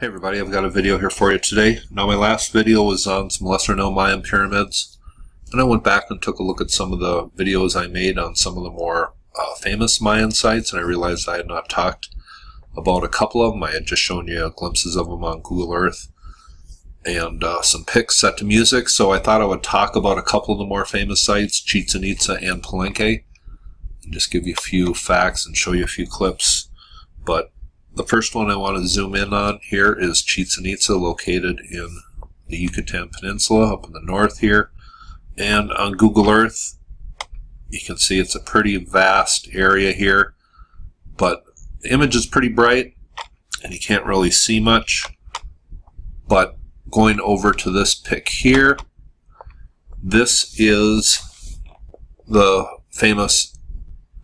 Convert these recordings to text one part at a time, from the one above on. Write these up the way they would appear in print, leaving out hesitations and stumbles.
Hey everybody, I've got a video here for you today. Now my last video was on some lesser known Mayan pyramids, and I went back and took a look at some of the videos I made on some of the more famous Mayan sites, and I realized I had not talked about a couple of them. I had just shown you glimpses of them on Google Earth and some pics set to music, so I thought I would talk about a couple of the more famous sites, Chichen Itza and Palenque, and just give you a few facts and show you a few clips. But the first one I want to zoom in on here is Chichen Itza, located in the Yucatan Peninsula up in the north here. And on Google Earth, you can see it's a pretty vast area here, but the image is pretty bright and you can't really see much. But going over to this pic here, this is the famous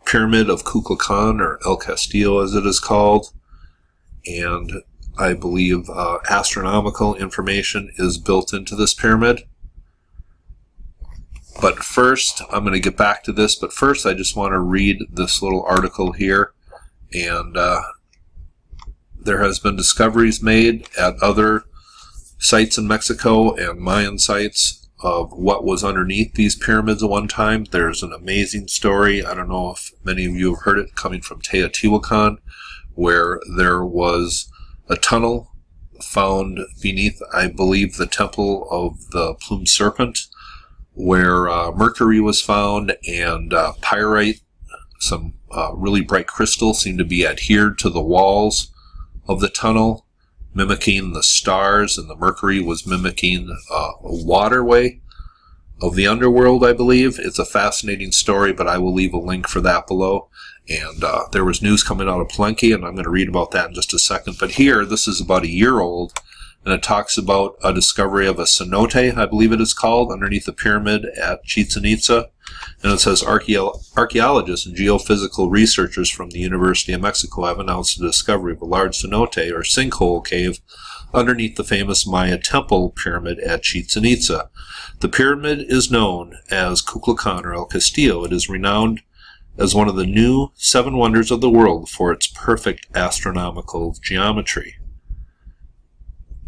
pyramid of Kukulcan, or El Castillo as it is called. And I believe astronomical information is built into this pyramid. But first, I'm going to get back to this, but first I just want to read this little article here. And there has been discoveries made at other sites in Mexico and Mayan sites of what was underneath these pyramids at one time. There's an amazing story, I don't know if many of you have heard it, coming from Teotihuacan, where there was a tunnel found beneath, I believe, the temple of the plumed serpent, where mercury was found, and pyrite, some really bright crystal, seemed to be adhered to the walls of the tunnel, mimicking the stars, and the mercury was mimicking a waterway of the underworld, I believe. It's a fascinating story, but I will leave a link for that below. And there was news coming out of Palenque, and I'm going to read about that in just a second. But here, this is about a year old, and it talks about a discovery of a cenote, I believe it is called, underneath the pyramid at Chichen Itza. And it says, archaeologists and geophysical researchers from the University of Mexico have announced the discovery of a large cenote, or sinkhole cave, underneath the famous Maya temple pyramid at Chichen Itza. The pyramid is known as Kukulcan, or El Castillo. It is renowned as one of the new 7 wonders of the world for its perfect astronomical geometry.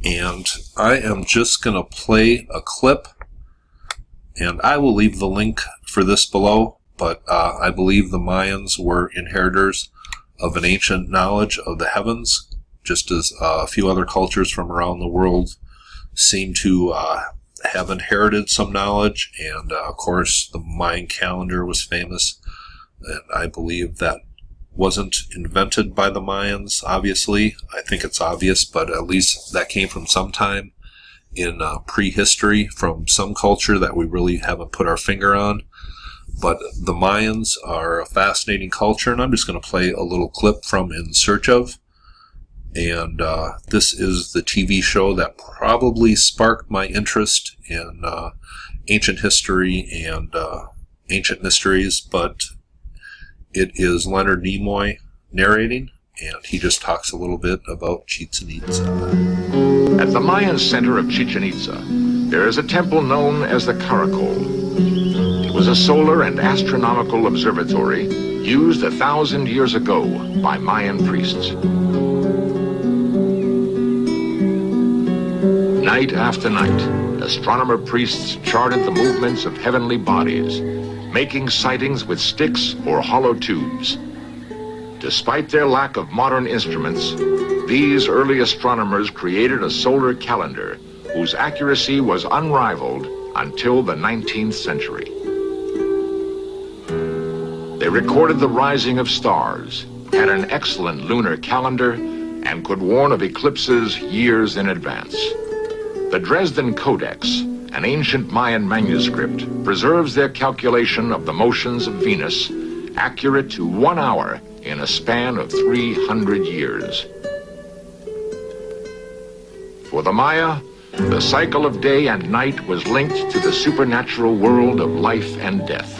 And I am just going to play a clip, and I will leave the link for this below, but I believe the Mayans were inheritors of an ancient knowledge of the heavens, just as a few other cultures from around the world seem to have inherited some knowledge. And of course the Mayan calendar was famous, and I believe that wasn't invented by the Mayans, obviously. I think it's obvious, but at least that came from some time in prehistory, from some culture that we really haven't put our finger on. But the Mayans are a fascinating culture, and I'm just going to play a little clip from In Search Of. And this is the TV show that probably sparked my interest in ancient history and ancient mysteries, but it is Leonard Nimoy narrating, and he just talks a little bit about Chichen Itza. At the Mayan center of Chichen Itza, there is a temple known as the Caracol. It was a solar and astronomical observatory used 1,000 years ago by Mayan priests. Night after night, astronomer priests charted the movements of heavenly bodies, making sightings with sticks or hollow tubes. Despite their lack of modern instruments, these early astronomers created a solar calendar whose accuracy was unrivaled until the 19th century. They recorded the rising of stars, had an excellent lunar calendar, and could warn of eclipses years in advance. The Dresden Codex, an ancient Mayan manuscript, preserves their calculation of the motions of Venus, accurate to 1 hour in a span of 300 years. For the Maya, the cycle of day and night was linked to the supernatural world of life and death.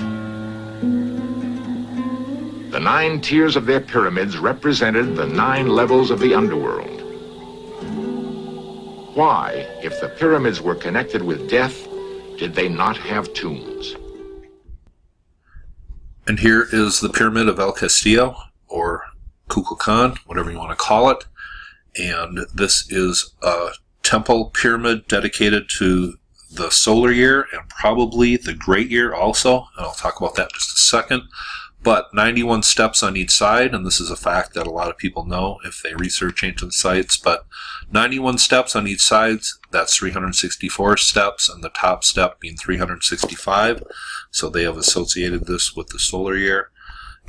The 9 tiers of their pyramids represented the 9 levels of the underworld. Why, if the pyramids were connected with death, did they not have tombs? And here is the pyramid of El Castillo, or Kukulcan, whatever you want to call it. And this is a temple pyramid dedicated to the solar year and probably the great year also, and I'll talk about that in just a second. But 91 steps on each side, and this is a fact that a lot of people know if they research ancient sites, but 91 steps on each side, that's 364 steps, and the top step being 365, so they have associated this with the solar year.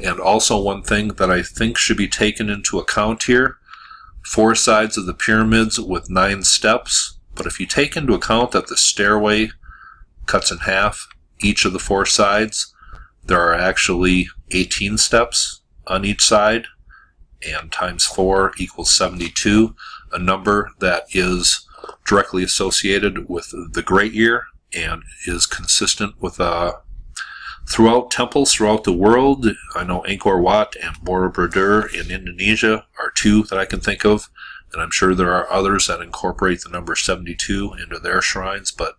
And also one thing that I think should be taken into account here, 4 sides of the pyramids with 9 steps, but if you take into account that the stairway cuts in half each of the 4 sides, there are actually 18 steps on each side, and times 4 equals 72, a number that is directly associated with the great year and is consistent with throughout temples throughout the world. I know Angkor Wat and Borobudur in Indonesia are 2 that I can think of, and I'm sure there are others that incorporate the number 72 into their shrines, but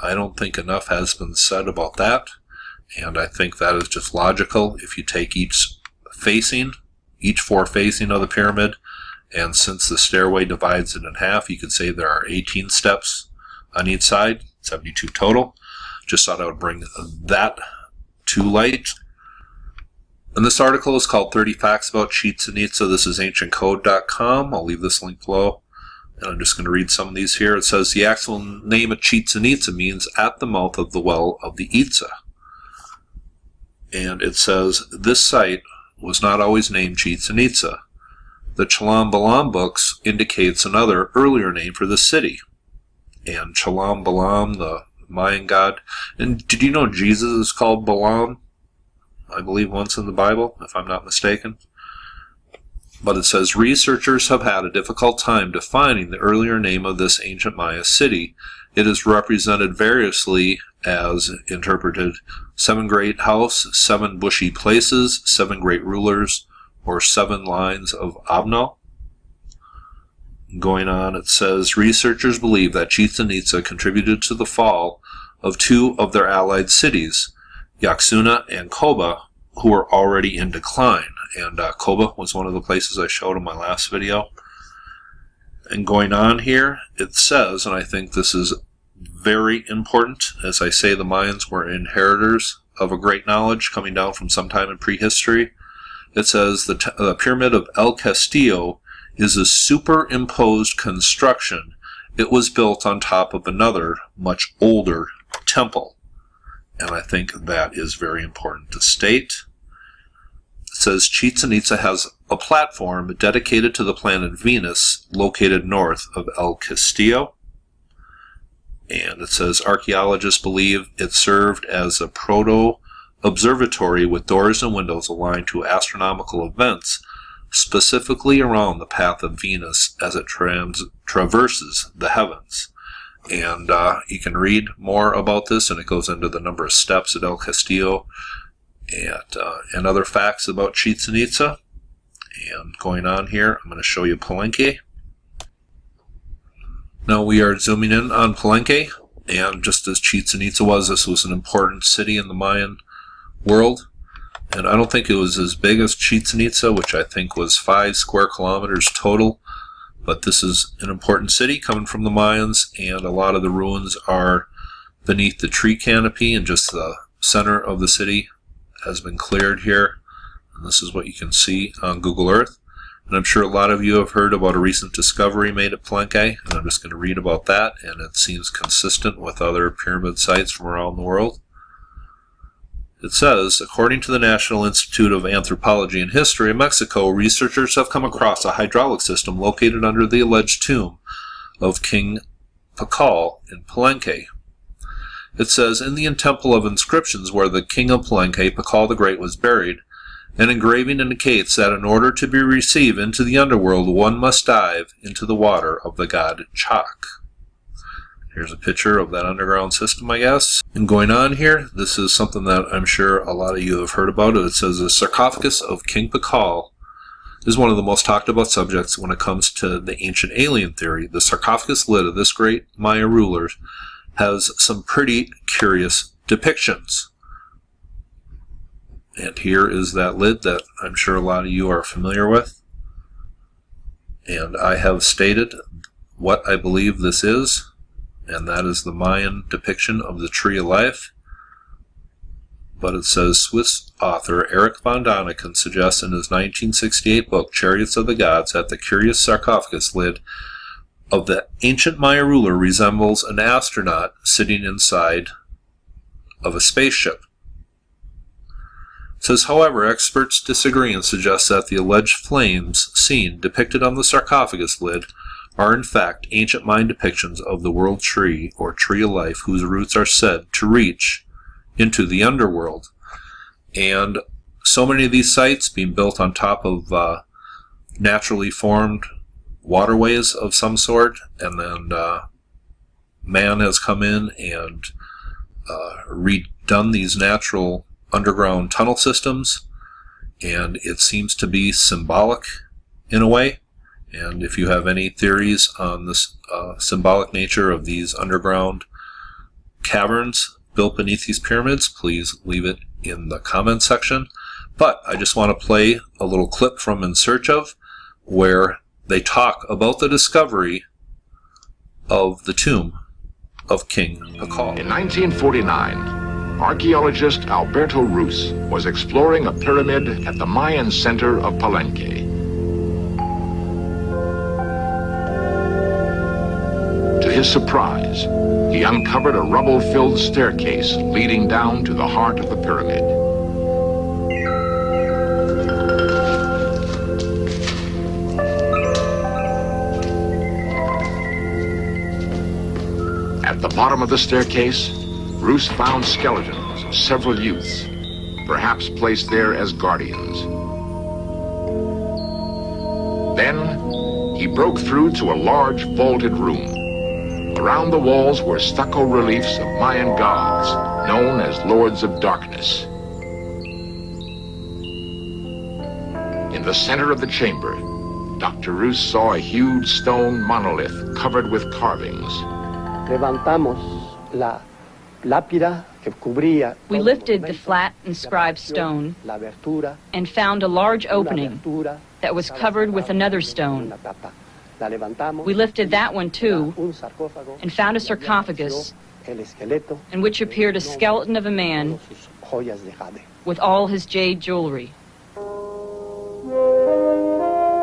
I don't think enough has been said about that. And I think that is just logical. If you take each 4 facing of the pyramid, and since the stairway divides it in half, you could say there are 18 steps on each side, 72 total. Just thought I would bring that to light. And this article is called 30 Facts About Chichen Itza. This is ancientcode.com. I'll leave this link below. And I'm just going to read some of these here. It says the actual name of Chichen Itza means at the mouth of the well of the Itza. And it says this site was not always named Chichen Itza. The Chalam Balam books indicates another earlier name for the city. And Chalam Balam, the Mayan god. And did you know Jesus is called Balaam? I believe once in the Bible, if I'm not mistaken. But it says researchers have had a difficult time defining the earlier name of this ancient Maya city. It is represented variously as interpreted 7 great house, 7 bushy places, 7 great rulers, or 7 lines of Abno. Going on, it says researchers believe that Chichen Itza contributed to the fall of 2 of their allied cities, Yaxuna and Koba, who were already in decline. And Koba was one of the places I showed in my last video. And going on here, it says, and I think this is very important, as I say, the Mayans were inheritors of a great knowledge coming down from sometime in prehistory. It says the Pyramid of El Castillo is a superimposed construction. It was built on top of another, much older temple. And I think that is very important to state. It says Chichen Itza has a platform dedicated to the planet Venus located north of El Castillo. And it says archaeologists believe it served as a proto-observatory with doors and windows aligned to astronomical events, specifically around the path of Venus as it traverses the heavens. And you can read more about this, and it goes into the number of steps at El Castillo and other facts about Chichen Itza. And going on here, I'm going to show you Palenque. Now we are zooming in on Palenque, and just as Chichen Itza was, this was an important city in the Mayan world. And I don't think it was as big as Chichen Itza, which I think was 5 square kilometers total. But this is an important city coming from the Mayans, and a lot of the ruins are beneath the tree canopy, and just the center of the city has been cleared here. And this is what you can see on Google Earth. And I'm sure a lot of you have heard about a recent discovery made at Palenque, and I'm just going to read about that, and it seems consistent with other pyramid sites from around the world. It says, according to the National Institute of Anthropology and History in Mexico, researchers have come across a hydraulic system located under the alleged tomb of King Pakal in Palenque. It says, in the temple of Inscriptions where the king of Palenque, Pakal the Great, was buried, an engraving indicates that in order to be received into the underworld, one must dive into the water of the god Chak. Here's a picture of that underground system, I guess. And going on here, this is something that I'm sure a lot of you have heard about. It says the sarcophagus of King Pakal is one of the most talked about subjects when it comes to the ancient alien theory. The sarcophagus lid of this great Maya ruler has some pretty curious depictions. And here is that lid that I'm sure a lot of you are familiar with. And I have stated what I believe this is, and that is the Mayan depiction of the Tree of Life. But it says Swiss author Erich von Däniken suggests in his 1968 book Chariots of the Gods that the curious sarcophagus lid of the ancient Maya ruler resembles an astronaut sitting inside of a spaceship. It says, however, experts disagree and suggest that the alleged flames seen depicted on the sarcophagus lid are in fact ancient Mayan depictions of the world tree or tree of life whose roots are said to reach into the underworld. And so many of these sites being built on top of naturally formed waterways of some sort, and then man has come in and redone these natural underground tunnel systems, and it seems to be symbolic in a way. And if you have any theories on this symbolic nature of these underground caverns built beneath these pyramids, please leave it in the comment section. But I just want to play a little clip from In Search Of, where they talk about the discovery of the tomb of King Pakal. In 1949, archaeologist Alberto Rus was exploring a pyramid at the Mayan center of Palenque. To his surprise, he uncovered a rubble-filled staircase leading down to the heart of the pyramid. At the bottom of the staircase, Rus found skeletons of several youths, perhaps placed there as guardians. Then, he broke through to a large vaulted room. Around the walls were stucco reliefs of Mayan gods, known as Lords of Darkness. In the center of the chamber, Dr. Rus saw a huge stone monolith covered with carvings. We lifted the flat inscribed stone and found a large opening that was covered with another stone. We lifted that one too and found a sarcophagus in which appeared a skeleton of a man with all his jade jewelry.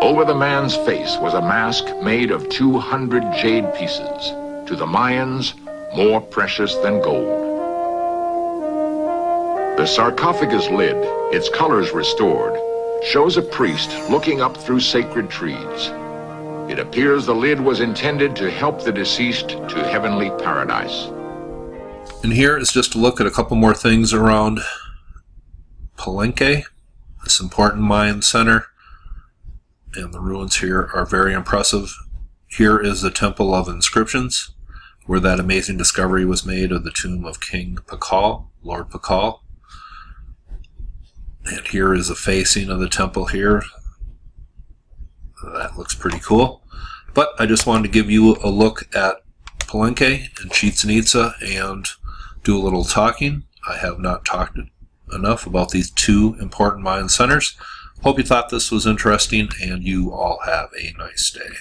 Over the man's face was a mask made of 200 jade pieces, to the Mayans more precious than gold. The sarcophagus lid, its colors restored, shows a priest looking up through sacred trees. It appears the lid was intended to help the deceased to heavenly paradise. And here is just a look at a couple more things around Palenque, this important Mayan center. And the ruins here are very impressive. Here is the Temple of Inscriptions, where that amazing discovery was made of the tomb of King Pakal, Lord Pakal. And here is a facing of the temple here. That looks pretty cool. But I just wanted to give you a look at Palenque and Chichen Itza and do a little talking. I have not talked enough about these two important Mayan centers. Hope you thought this was interesting, and you all have a nice day.